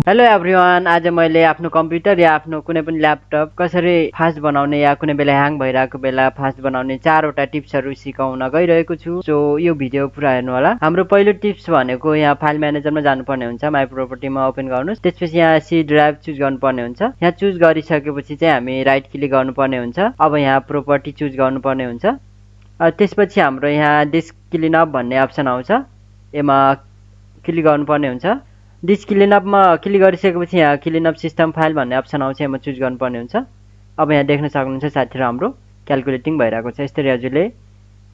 Hello everyone, आज मैले आफ्नो कम्प्युटर या आफ्नो कुनै पनि ल्यापटप कसरी फास्ट बनाउने या कुनै बेला ह्याङ भइरहेको बेला फास्ट बनाउने 4वटा टिप्सहरू सिकाउन गइरहेको छु। सो यो भिडियो पुरा हेर्नु होला। हाम्रो पहिलो टिप्स भनेको यहाँ फाइल म्यानेजरमा जानुपर्ने हुन्छ। माई प्रोपर्टीमा ओपन गर्नुहोस्। त्यसपछि यहाँ सी ड्राइभ चुज गर्नुपर्ने हुन्छ। यहाँ चुज गरिसकेपछि चाहिँ हामी राइट क्लिक गर्नुपर्ने हुन्छ। अब यहाँ प्रोपर्टी चुज गर्नुपर्ने हुन्छ। त्यसपछि हाम्रो यहाँ डिस्क क्लिनअप भन्ने अप्सन आउँछ, यसमा क्लिक गर्नुपर्ने हुन्छ। डिस्क क्लिनअपमा क्लिक गरिसकेपछि यहाँ क्लिनअप सिस्टम फाइल भन्ने अप्सन आउँछ, यसमा चुज गर्नुपर्ने हुन्छ। अब यहाँ देख्न सक्नुहुन्छ साथीहरू हाम्रो क्यालकुलेटिङ भइरहेको छ। यसरी हजुरले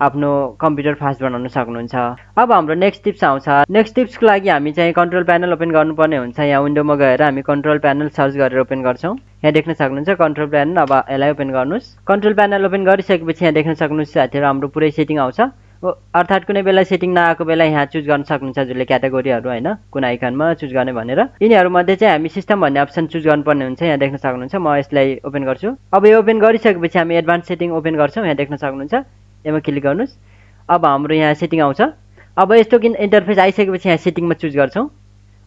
आफ्नो कम्प्युटर फास्ट बनाउन सक्नुहुन्छ। अब हाम्रो नेक्स्ट टिप्स आउँछ। नेक्स्ट टिप्सको लागि हामी चाहिँ कन्ट्रोल प्यानल ओपन गर्नुपर्ने हुन्छ। यहाँ विन्डोमा गएर हामी कन्ट्रोल प्यानल सर्च गरेर ओपन गर्छौँ। यहाँ देख्न सक्नुहुन्छ कन्ट्रोल प्यानल। अब यसलाई ओपन गर्नुहोस्। कन्ट्रोल प्यानल ओपन गरिसकेपछि यहाँ देख्न सक्नुहुन्छ साथीहरू हाम्रो पुरै सेटिङ आउँछ। अर्थात् कुनै बेला सेटिङ नआएको बेला यहाँ चुज गर्न सक्नुहुन्छ हजुरले क्याटेगोरीहरू होइन, कुन आइकनमा चुज गर्ने भनेर। यिनीहरूमध्ये चाहिँ हामी सिस्टम भन्ने अप्सन चुज गर्नुपर्ने हुन्छ। यहाँ देख्न सक्नुहुन्छ म यसलाई ओपन गर्छु। अब यो ओपन गरिसकेपछि हामी एडभान्स सेटिङ ओपन गर्छौँ। यहाँ देख्न सक्नुहुन्छ, यसमा क्लिक गर्नुहोस्। अब हाम्रो यहाँ सेटिङ आउँछ। अब यस्तो इन्टरफेस आइसकेपछि यहाँ सेटिङमा चुज गर्छौँ।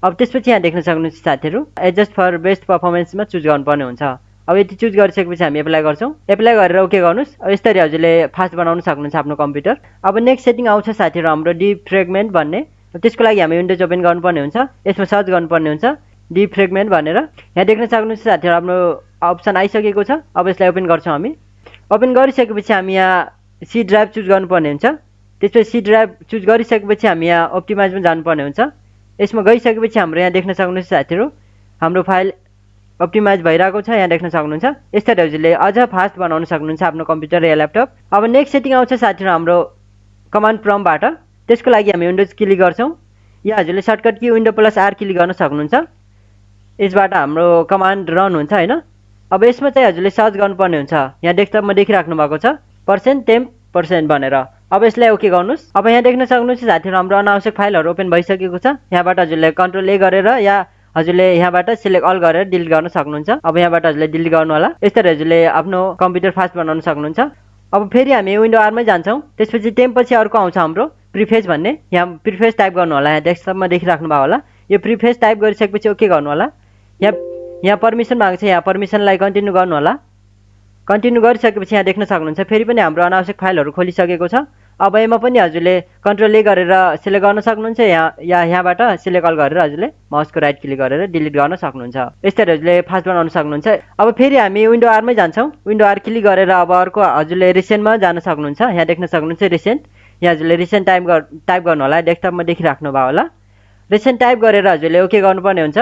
अब त्यसपछि यहाँ देख्न सक्नुहुन्छ साथीहरू एडजस्ट फर बेस्ट पर्फर्मेन्समा चुज गर्नुपर्ने हुन्छ। अब यति चुज गरिसकेपछि हामी एप्लाई गर्छौँ। एप्लाई गरेर ओके गर्नुहोस्। अब यसरी हजुरले फास्ट बनाउन सक्नुहुन्छ आफ्नो कम्प्युटर। अब नेक्स्ट सेटिङ आउँछ साथीहरू हाम्रो डिफ्रेगमेन्ट भन्ने। त्यसको लागि हामी विन्डोज ओपन गर्नुपर्ने हुन्छ। यसमा सर्च गर्नुपर्ने हुन्छ डिफ्रेगमेन्ट भनेर। यहाँ देख्न सक्नुहुन्छ साथीहरू हाम्रो अप्सन आइसकेको छ। अब यसलाई ओपन गर्छौँ हामी। ओपन गरिसकेपछि हामी यहाँ सी ड्राइभ चुज गर्नुपर्ने हुन्छ। त्यसपछि सी ड्राइभ चुज गरिसकेपछि हामी यहाँ अप्टिमाइजमा जानुपर्ने हुन्छ। यसमा गइसकेपछि हाम्रो यहाँ देख्न सक्नुहुन्छ साथीहरू हाम्रो फाइल अप्टिमाइज भइरहेको छ। यहाँ देख्न सक्नुहुन्छ। यसरी हजुरले अझ फास्ट बनाउन सक्नुहुन्छ आफ्नो कम्प्युटर या ल्यापटप। अब नेक्स्ट सेटिङ आउँछ साथीहरू हाम्रो कमान्ड प्रम्पटबाट। त्यसको लागि हामी विन्डोज क्लिक गर्छौँ। या हजुरले shortcut key window plus R click गर्न सक्नुहुन्छ। यसबाट हाम्रो कमान्ड रन हुन्छ होइन। अब यसमा चाहिँ हजुरले सर्च गर्नुपर्ने हुन्छ। यहाँ डेस्कटपमा देखिराख्नु भएको छ %temp% भनेर। अब यसलाई ओके गर्नुहोस्। अब यहाँ देख्न सक्नुहुन्छ साथीहरू हाम्रो अनावश्यक फाइलहरू ओपन भइसकेको छ। यहाँबाट हजुरले कन्ट्रोल ए गरेर या हजुरले यहाँबाट सिलेक्ट अल गरेर डिलिट गर्न सक्नुहुन्छ। अब यहाँबाट हजुरले डिलिट गर्नु होला। यसरी हजुरले आफ्नो कम्प्युटर फास्ट बनाउन सक्नुहुन्छ। अब फेरि हामी विन्डो आरमै जान्छौँ। त्यसपछि टेमपछि अर्को आउँछ हाम्रो प्रिफेस भन्ने। यहाँ प्रिफेस टाइप गर्नु होला। यहाँ डेस्कटपमा देखिराख्नु भएको होला। यो प्रिफेस टाइप गरिसकेपछि ओके गर्नु होला। यहाँ पर्मिसन माग्छ, यहाँ पर्मिसनलाई कन्टिन्यू गर्नु होला। कन्टिन्यू गरिसकेपछि यहाँ देख्न सक्नुहुन्छ फेरि पनि हाम्रो अनावश्यक फाइलहरू खोलिसकेको छ। अब यसमा पनि हजुरले कन्ट्रोल ए गरेर सिलेक्ट गर्न सक्नुहुन्छ या यहाँबाट सिलेक्ट अल गरेर हजुरले माउसको राइट क्लिक गरेर डिलिट गर्न सक्नुहुन्छ। यसरी हजुरले फास्ट बनाउन सक्नुहुन्छ। अब फेरि हामी विन्डो आरमै जान्छौँ। विन्डो आर क्लिक गरेर अब अर्को हजुरले रिसेन्टमा जान सक्नुहुन्छ। यहाँ देख्न सक्नुहुन्छ रिसेन्ट। यहाँ हजुरले रिसेन्ट टाइप गर्नु होला। डेस्कटपमा देखिराख्नु भयो होला। रिसेन्ट टाइप गरेर हजुरले ओके गर्नुपर्ने हुन्छ।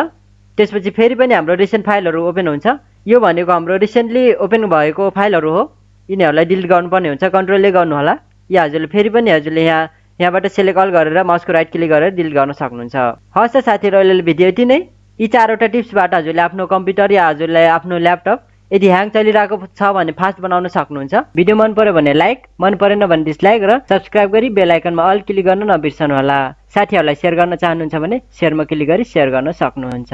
त्यसपछि फेरि पनि हाम्रो रिसेन्ट फाइलहरू ओपन हुन्छ। यो भनेको हाम्रो रिसेन्टली ओपन भएको फाइलहरू हो। यिनीहरूलाई डिलिट गर्नुपर्ने हुन्छ। कन्ट्रोल ए गर्नु होला। या हजुरले फेरि पनि हजुरले यहाँबाट सिलेक्ट अल गरेर माउसको राइट क्लिक गरेर डिलिट गर्न सक्नुहुन्छ। हस् साथीहरू, अहिले भिडियो यति नै। यी 4वटा टिप्सबाट हजुरले आफ्नो कम्प्युटर या हजुरले आफ्नो ल्यापटप यदि ह्याङ चलिरहेको छ भने फास्ट बनाउन सक्नुहुन्छ। भिडियो मन पर्यो भने लाइक, मन परेन भने डिसलाइक र सब्सक्राइब गरी बेल आइकनमा अल क्लिक गर्न नबिर्सनु होला। साथीहरूलाई सेयर गर्न चाहनुहुन्छ भने सेयरमा क्लिक गरी सेयर गर्न सक्नुहुन्छ।